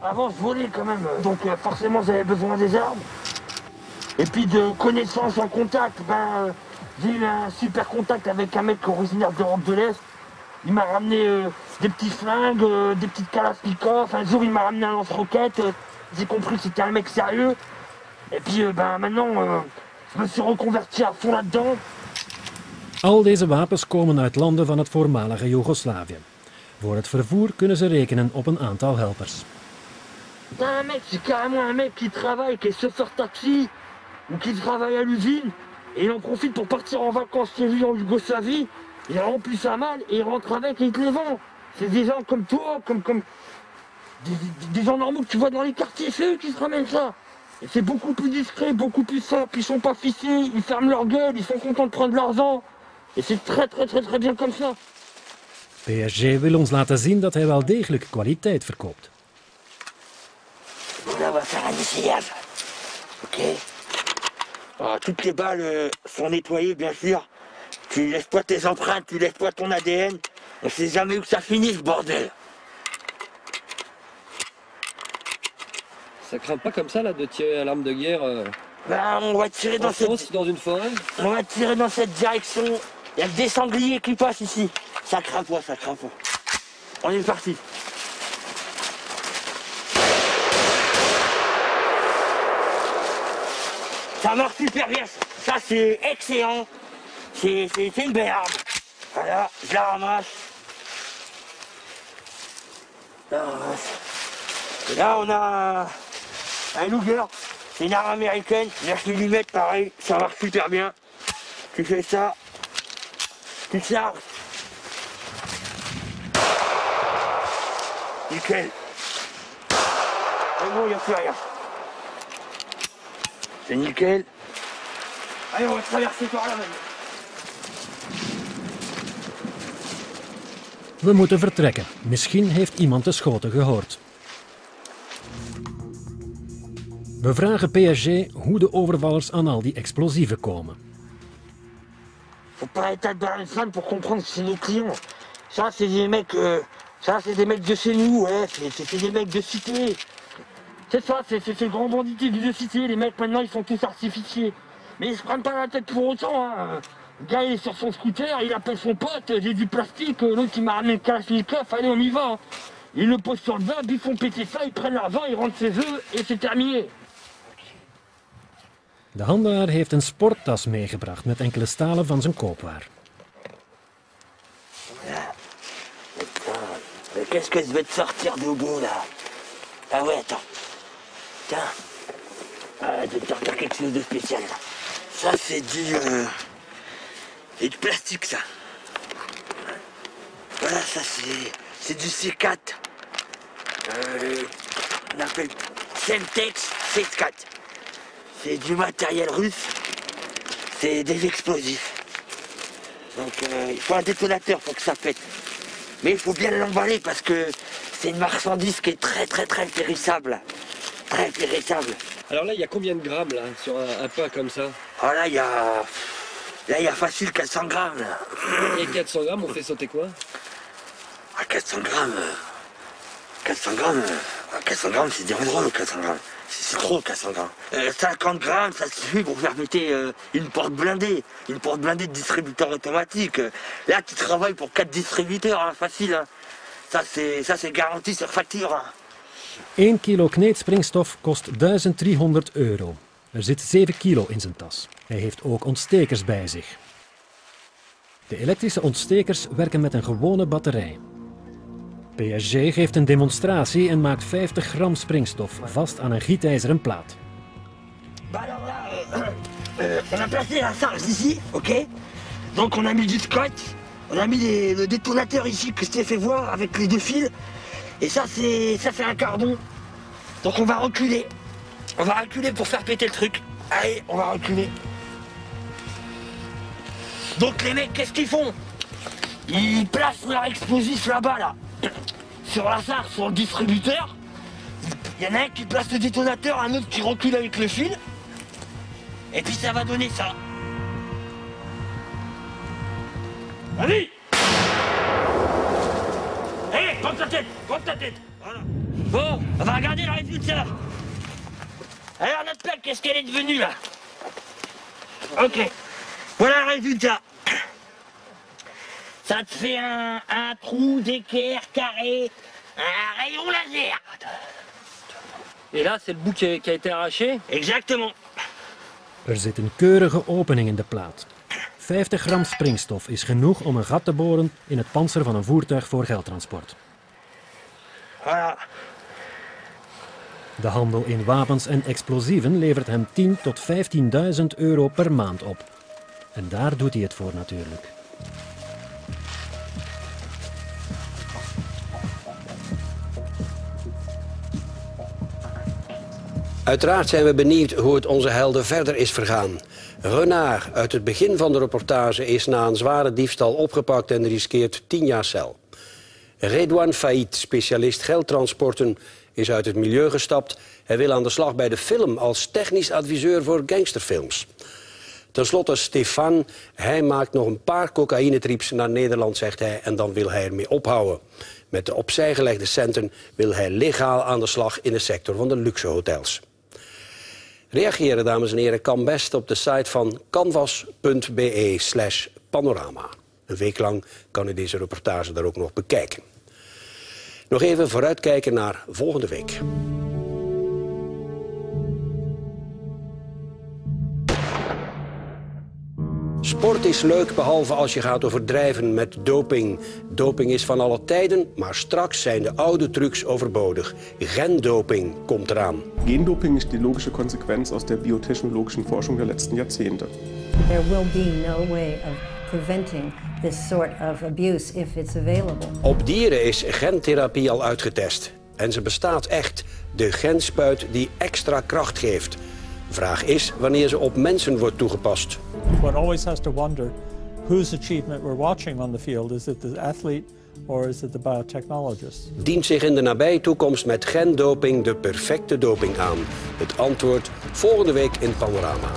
Avant, je volais quand même, donc forcément j'avais besoin des armes. Et puis de connaissances en contact, j'ai eu un super contact avec un mec originaire d'Europe de l'Est. Il m'a ramené des petits flingues, des petites Kalachnikov. Un jour, il m'a ramené un lance-roquette. J'ai compris que c'était un mec sérieux. Et puis maintenant, je me suis reconverti à fond là-dedans. Al deze wapens komen uit landen van het voormalige Joegoslavië. Voor het vervoer kunnen ze rekenen op een aantal helpers. Un mec, c'est carrément un mec qui travaille, qui est chauffeur taxi ou qui travaille à l'usine. Et il en profite pour partir en vacances chez lui en Yougoslavie. Il remplit sa malle et il rentre avec et il te les vend. C'est des gens comme toi, comme des gens normaux que tu vois dans les quartiers, c'est eux qui se ramènent ça. Et c'est beaucoup plus discret, beaucoup plus simple, ils sont pas fichés, ils ferment leur gueule, ils sont contents de prendre l'argent. Et c'est très bien comme ça. PSG wil ons laten zien dat hij wel degelijk kwaliteit verkoopt. Là, on va faire un essayage. Ok. Alors, toutes les balles sont nettoyées, bien sûr. Tu laisses pas tes empreintes, tu laisses pas ton ADN. On sait jamais où ça finit, ce bordel. Ça craint pas comme ça là de tirer à l'arme de guerre On va tirer dans dans une forêt. On va tirer dans cette direction. Il y a des sangliers qui passent ici. Ça craint pas, ça craint pas. On est parti. Ça marche super bien. Ça c'est excellent. C'est une belle arme. Voilà, je la ramasse. Et là on a un Luger. C'est une arme américaine. 9 mm pareil. Ça marche super bien. Tu fais ça. Tu charges. Nickel. Et bon, il n'y a plus rien. C'est nickel. Allez, on va traverser par là maintenant. We moeten vertrekken. Misschien heeft iemand de schoten gehoord. We vragen PSG hoe de overvallers aan al die explosieven komen. Faut pas être Darenstan pour comprendre que c'est nos clients. Ça, c'est des mecs, de chez nous, ouais. C'est des mecs de cité. C'est ça, c'est le grand banditisme de cité. Les mecs, maintenant, ils sont tous artificiés. Mais ils se prennent pas la tête pour autant, hein. Le gars, il est sur son scooter, il appelle son pote, j'ai du plastique, l'autre, il m'a ramené le Kalachnikov, allez, on y va. Hein. Ils le posent sur le bas, ils font péter ça, ils prennent l'argent, ils rentrent chez eux, et c'est terminé. De handelaar heeft een sporttas meegebracht met enkele stalen van zijn koopwaar. Mais qu'est-ce que je vais te sortir de bon là? Ah ouais, attends. Tiens. Je vais te sortir quelque chose de spécial là. Ça c'est du plastique ça. Voilà, ça c'est du C4. On appelle Semtex C4. C'est du matériel russe. C'est des explosifs. Donc il faut un détonateur pour que ça pète. Mais il faut bien l'emballer parce que c'est une marchandise qui est très périssable. Très périssable. Alors là, il y a combien de grammes là sur un pas comme ça? Ah là, il y a facile 400 grammes. Là. Et 400 grammes, on fait sauter quoi? Ah, 400 grammes, c'est des drôle, 400 grammes. C'est trop, 400 grammes. 50 grammes, ça suffit pour faire péter une porte blindée de distributeur automatique. Là, tu travailles pour 4 distributeurs, hein, facile. Hein. Ça, c'est garanti sur facture. Hein. 1 kilo kneedspringstof kost €1300. Er zit 7 kilo in zijn tas. Hij heeft ook ontstekers bij zich. De elektrische ontstekers werken met een gewone batterij. PSG geeft een demonstratie en maakt 50 gram springstof vast aan een gietijzeren plaat. On a placé la charge ici, ok? Donc on a mis du scotch, on a mis le détonateur ici que je t'ai fait voir avec les 2 fils. Et ça c'est un cardon. Donc on va reculer. On va reculer pour faire péter le truc. Allez, on va reculer. Donc les mecs, qu'est-ce qu'ils font? Ils placent leur explosif là-bas, là. Sur la sarre, sur le distributeur. Il y en a un qui place le détonateur, un autre qui recule avec le fil. Et puis ça va donner ça. Allez! Hé, hey, prends ta tête, prends ta tête. Voilà. Bon, on va regarder le résultat. Alors notre plaque, qu'est-ce qu'elle est devenue là? Ok, voilà le résultat. Ça te fait un trou d'équerre carré, un rayon laser. Et là, c'est le bout qui a été arraché. Exactement. Er zit een keurige opening in de plaat. 50 gram springstof is genoeg om een gat te boren in het pantser van een voertuig voor geldtransport. Voilà. De handel in wapens en explosieven levert hem 10.000 tot 15.000 euro per maand op. En daar doet hij het voor natuurlijk. Uiteraard zijn we benieuwd hoe het onze helden verder is vergaan. Renard uit het begin van de reportage is na een zware diefstal opgepakt en riskeert 10 jaar cel. Redouane Faïd, specialist geldtransporten, is uit het milieu gestapt. Hij wil aan de slag bij de film als technisch adviseur voor gangsterfilms. Ten slotte Stefan, hij maakt nog een paar cocaïnetrips naar Nederland, zegt hij, en dan wil hij ermee ophouden. Met de opzij gelegde centen wil hij legaal aan de slag in de sector van de luxe hotels. Reageren, dames en heren, kan best op de site van canvas.be/panorama. Een week lang kan u deze reportage daar ook nog bekijken. Nog even vooruitkijken naar volgende week. Sport is leuk, behalve als je gaat overdrijven met doping. Doping is van alle tijden, maar straks zijn de oude trucs overbodig. Gendoping komt eraan. Gendoping is die logische consequenz aus der biotechnologischen Forschung der letzten Jahrzehnte. There will be no way of preventing this sort of abuse if it's available. Op dieren is gentherapie al uitgetest. En ze bestaat echt. De genspuit die extra kracht geeft. Vraag is wanneer ze op mensen wordt toegepast. One always has to wonder whose achievement we're watching on the field. Is it the athlete or is it the biotechnologist? Dient zich in de nabije toekomst met gendoping de perfecte doping aan? Het antwoord volgende week in Panorama.